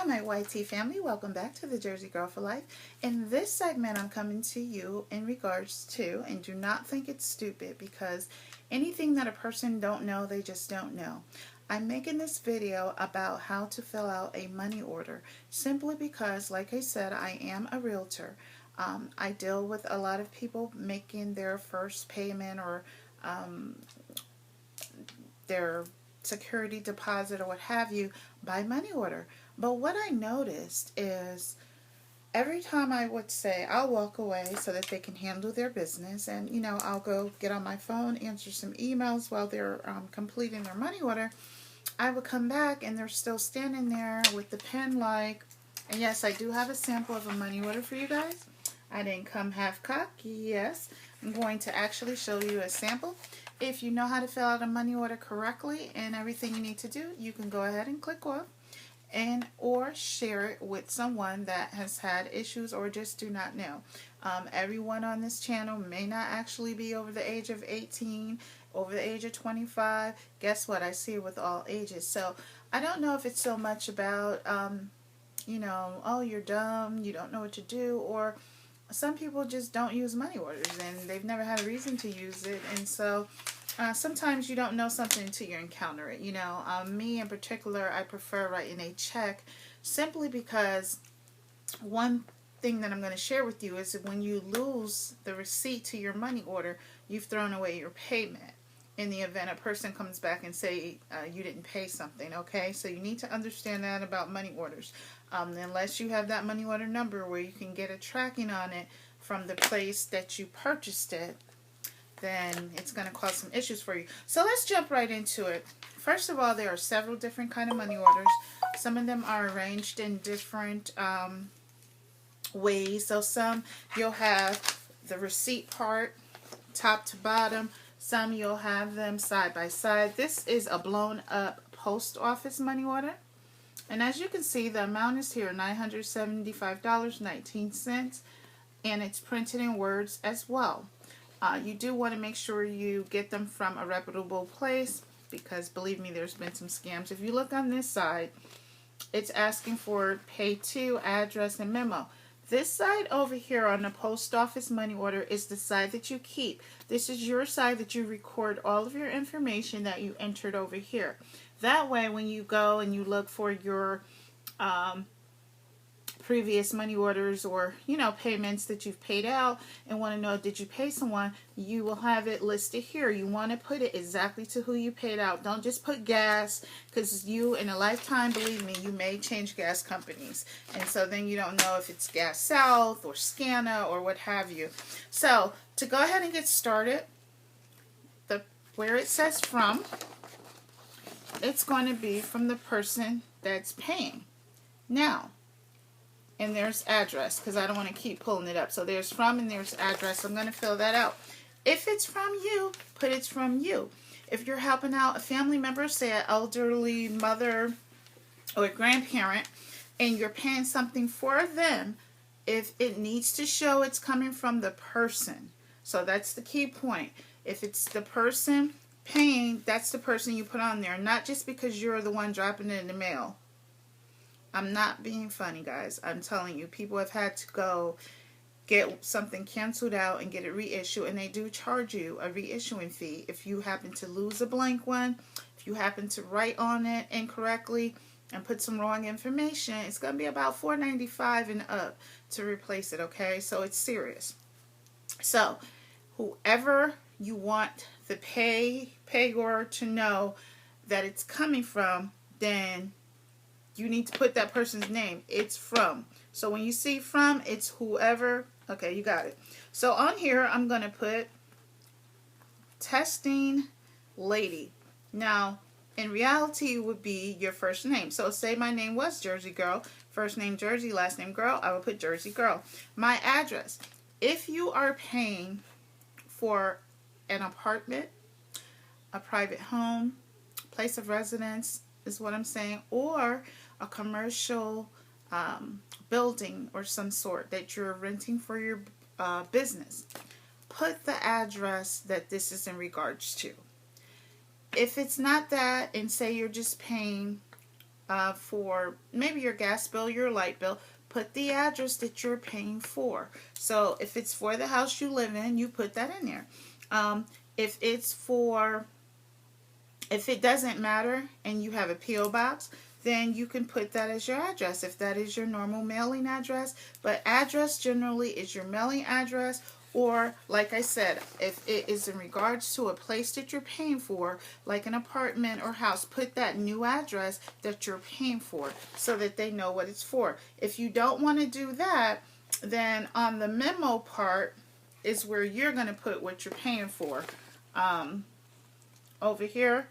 Hi my YT family, welcome back to the Jersey Girl for Life. In this segment I'm coming to you in regards to, and do not think it's stupid because anything that a person don't know, they just don't know. I'm making this video about how to fill out a money order simply because, like I said, I am a realtor. I deal with a lot of people making their first payment or their security deposit or what have you by money order. But what I noticed is every time I would say I'll walk away so that they can handle their business, and I'll go get on my phone, answer some emails while they're completing their money order, I would come back and they're still standing there with the pen like, and yes, I do have a sample of a money order for you guys. I didn't come half cocked. Yes, I'm going to actually show you a sample. If you know how to fill out a money order correctly and everything you need to do, you can go ahead and click off and or share it with someone that has had issues or just do not know. Everyone on this channel may not actually be over the age of 18, over the age of 25. Guess what? I see it with all ages. So I don't know if it's so much about, oh, you're dumb, you don't know what to do, or some people just don't use money orders and they've never had a reason to use it, and so sometimes you don't know something until you encounter it. Me in particular, I prefer writing a check simply because one thing that I'm going to share with you is that when you lose the receipt to your money order, you've thrown away your payment in the event a person comes back and say you didn't pay something. Okay, so you need to understand that about money orders. Unless you have that money order number where you can get a tracking on it from the place that you purchased it, then it's going to cause some issues for you. So let's jump right into it. First of all, there are several different kind of money orders. Some of them are arranged in different ways. So some you'll have the receipt part top to bottom. Some you'll have them side by side. This is a blown up post office money order. And as you can see, the amount is here, $975.19, and it's printed in words as well. You do want to make sure you get them from a reputable place because, believe me, there's been some scams. If you look on this side, it's asking for pay to, address, and memo. This side over here on the post office money order is the side that you keep. This is your side that you record all of your information that you entered over here. That way, when you go and you look for your previous money orders or, payments that you've paid out and want to know, did you pay someone, you will have it listed here. You want to put it exactly to who you paid out. Don't just put gas, because you, in a lifetime, believe me, you may change gas companies. And so then you don't know if it's Gas South or Scana or what have you. So, to go ahead and get started, where it says from, it's going to be from the person that's paying. Now, and there's address, because I don't want to keep pulling it up. So there's from and there's address. I'm going to fill that out. If it's from you, put it's from you. If you're helping out a family member, say an elderly mother or a grandparent, and you're paying something for them, if it needs to show it's coming from the person. So that's the key point. If it's the person paying, that's the person you put on there, not just because you're the one dropping it in the mail. I'm not being funny, guys. I'm telling you, people have had to go get something canceled out and get it reissued, and they do charge you a reissuing fee if you happen to lose a blank one, if you happen to write on it incorrectly and put some wrong information. It's going to be about $4.95 and up to replace it, okay? So it's serious. So whoever you want the payer to know that it's coming from, then you need to put that person's name. It's from. So when you see from, it's whoever. Okay, you got it. So on here, I'm going to put testing lady. Now, in reality, it would be your first name. So say my name was Jersey Girl. First name Jersey, last name Girl. I would put Jersey Girl. My address. If you are paying for an apartment, a private home, place of residence is what I'm saying, or a commercial building or some sort that you're renting for your business, put the address that this is in regards to. If it's not that, and say you're just paying for maybe your gas bill, your light bill, put the address that you're paying for. So if it's for the house you live in, you put that in there. If it's for, if it doesn't matter and you have a P.O. box, then you can put that as your address if that is your normal mailing address. But address generally is your mailing address, or like I said, if it is in regards to a place that you're paying for, like an apartment or house, put that new address that you're paying for so that they know what it's for. If you don't want to do that, then on the memo part is where you're going to put what you're paying for. Over here,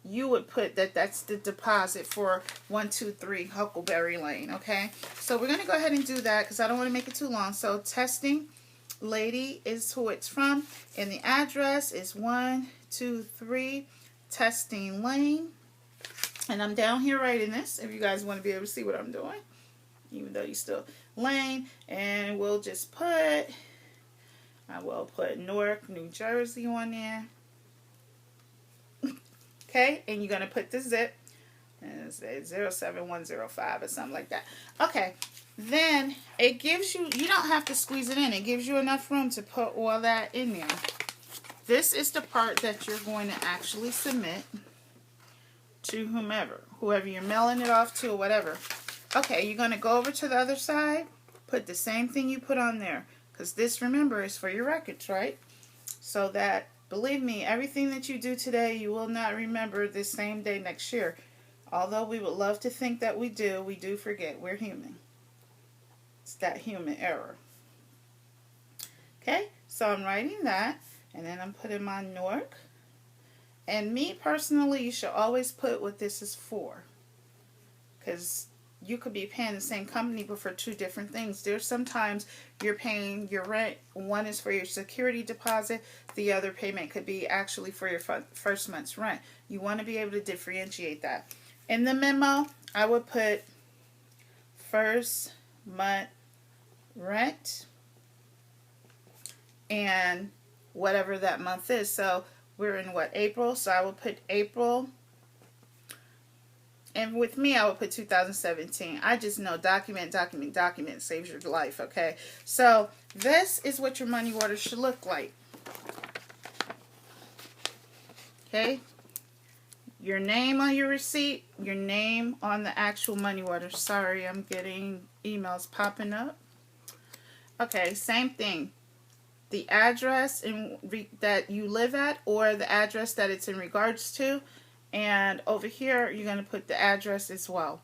you would put that that's the deposit for 123 Huckleberry Lane, okay? So we're going to go ahead and do that because I don't want to make it too long. So testing lady is who it's from, and the address is 123 Testing Lane. And I'm down here writing this if you guys want to be able to see what I'm doing, even though you still Lane. And we'll just put, I will put Newark, New Jersey on there. Okay, and you're going to put the zip, and say 07105 or something like that. Okay, then it gives you, you don't have to squeeze it in. It gives you enough room to put all that in there. This is the part that you're going to actually submit to whoever you're mailing it off to or whatever. Okay, you're going to go over to the other side, put the same thing you put on there, because this, remember, is for your records, right? So that, believe me, everything that you do today, you will not remember this same day next year. Although we would love to think that we do forget. We're human. It's that human error. Okay, so I'm writing that, and then I'm putting my Newark. And me personally, you should always put what this is for, because you could be paying the same company but for two different things. There's sometimes you're paying your rent. One is for your security deposit. The other payment could be actually for your first month's rent. You want to be able to differentiate that. In the memo, I would put first month rent and whatever that month is. So we're in what, April? So I will put April. And with me, I would put 2017. I just know document saves your life, okay? So this is what your money order should look like. Okay? Your name on your receipt, your name on the actual money order. Sorry, I'm getting emails popping up. Okay, same thing. The address that you live at, or the address that it's in regards to. And over here, you're going to put the address as well.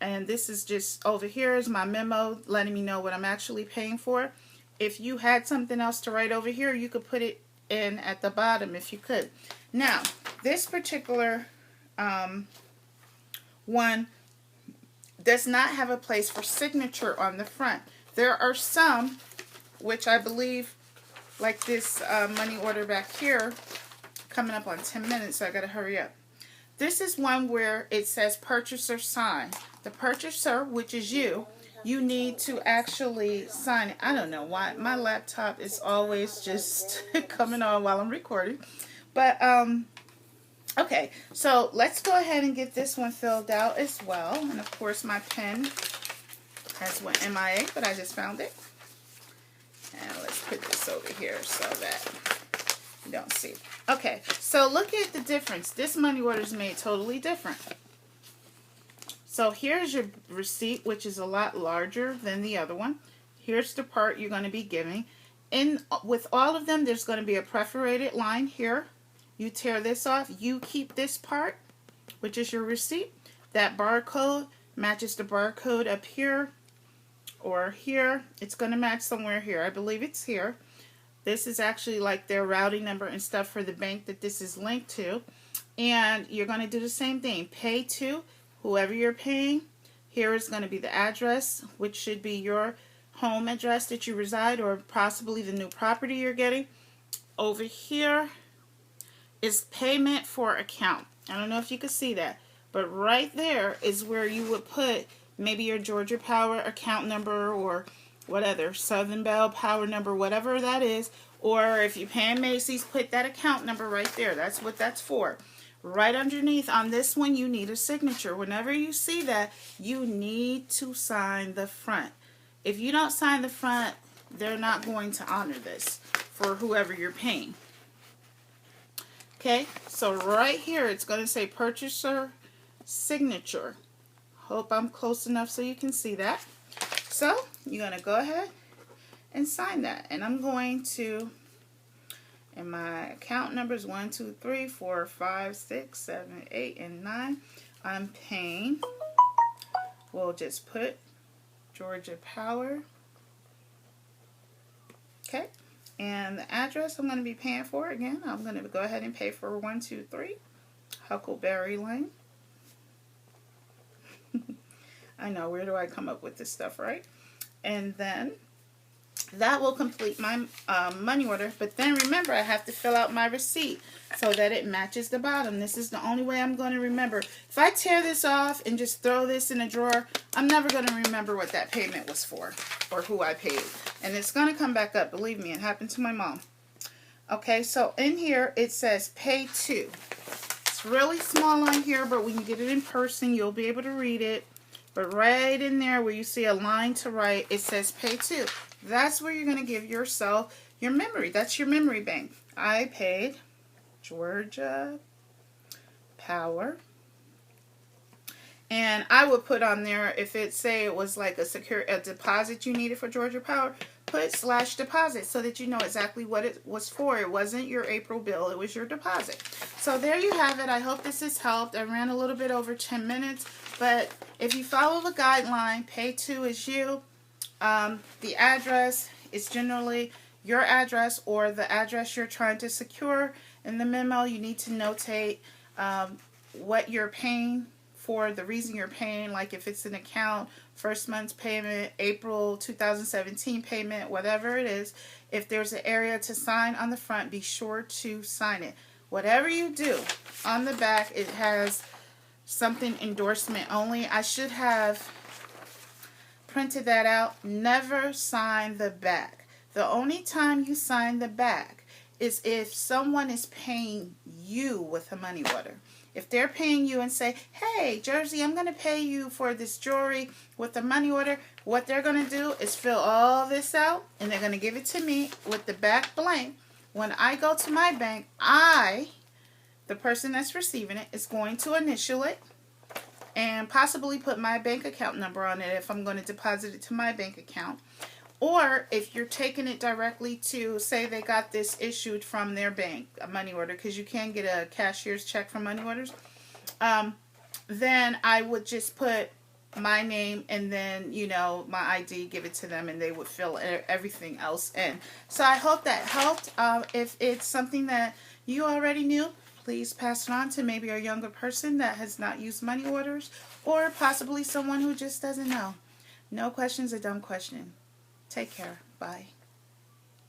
And this is just, over here is my memo letting me know what I'm actually paying for. If you had something else to write over here, you could put it in at the bottom if you could. Now, this particular one does not have a place for signature on the front. There are some, which I believe, like this money order back here, coming up on 10 minutes, so I got to hurry up. This is one where it says purchaser sign. The purchaser, which is you need to actually sign it. I don't know why my laptop is always just coming on while I'm recording. But, okay, so let's go ahead and get this one filled out as well. And of course my pen has went MIA, but I just found it. And let's put this over here so that you don't see. Okay, so look at the difference. This money order is made totally different. So here's your receipt, which is a lot larger than the other one. Here's the part you're going to be giving. With all of them, there's going to be a perforated line here. You tear this off. You keep this part, which is your receipt. That barcode matches the barcode up here or here. It's going to match somewhere here. I believe it's here. This is actually like their routing number and stuff for the bank that this is linked to. And you're going to do the same thing. Pay to whoever you're paying. Here is going to be the address, which should be your home address that you reside, or possibly the new property you're getting. Over here is payment for account. I don't know if you can see that, but right there is where you would put maybe your Georgia Power account number, or whatever, Southern Bell Power number, whatever that is. Or if you're paying Macy's, put that account number right there. That's what that's for. right underneath on this one, you need a signature. Whenever you see that, you need to sign the front. If you don't sign the front, they're not going to honor this for whoever you're paying. Okay, so right here, it's going to say purchaser signature. Hope I'm close enough so you can see that. So you're going to go ahead and sign that. And I'm going to, and my account numbers 1, 2, 3, 4, 5, 6, 7, 8, and 9. I'm paying, we'll just put Georgia Power. Okay. And the address I'm going to be paying for, again, I'm going to go ahead and pay for 123 Huckleberry Lane. I know, where do I come up with this stuff, right? And then that will complete my money order. But then remember, I have to fill out my receipt so that it matches the bottom. This is the only way I'm going to remember. If I tear this off and just throw this in a drawer, I'm never going to remember what that payment was for or who I paid. And it's going to come back up. Believe me, it happened to my mom. Okay, so in here it says pay to. It's really small on here, but when you get it in person, you'll be able to read it. But right in there where you see a line to write, it says pay to. That's where you're going to give yourself your memory. That's your memory bank. I paid Georgia Power. And I would put on there, if it say it was like a deposit you needed for Georgia Power, put /deposit so that you know exactly what it was for. It wasn't your April bill, it was your deposit. So there you have it. I hope this has helped. I ran a little bit over 10 minutes, but if you follow the guideline, pay to is you. The address is generally your address or the address you're trying to secure. In the memo, you need to notate what you're paying for, the reason you're paying, like if it's an account, first month's payment, April 2017 payment, whatever it is. If there's an area to sign on the front, be sure to sign it. Whatever you do, on the back it has something endorsement only. I should have printed that out. Never sign the back. The only time you sign the back is if someone is paying you with a money order. If they're paying you and say, hey, Jersey, I'm going to pay you for this jewelry with the money order, what they're going to do is fill all this out, and they're going to give it to me with the back blank. When I go to my bank, the person that's receiving it, is going to initial it and possibly put my bank account number on it if I'm going to deposit it to my bank account. Or if you're taking it directly to, say they got this issued from their bank, a money order, because you can get a cashier's check from money orders, then I would just put my name and then, you know, my ID, give it to them, and they would fill everything else in. So I hope that helped. If it's something that you already knew, please pass it on to maybe a younger person that has not used money orders, or possibly someone who just doesn't know. No question's a dumb question. Take care. Bye.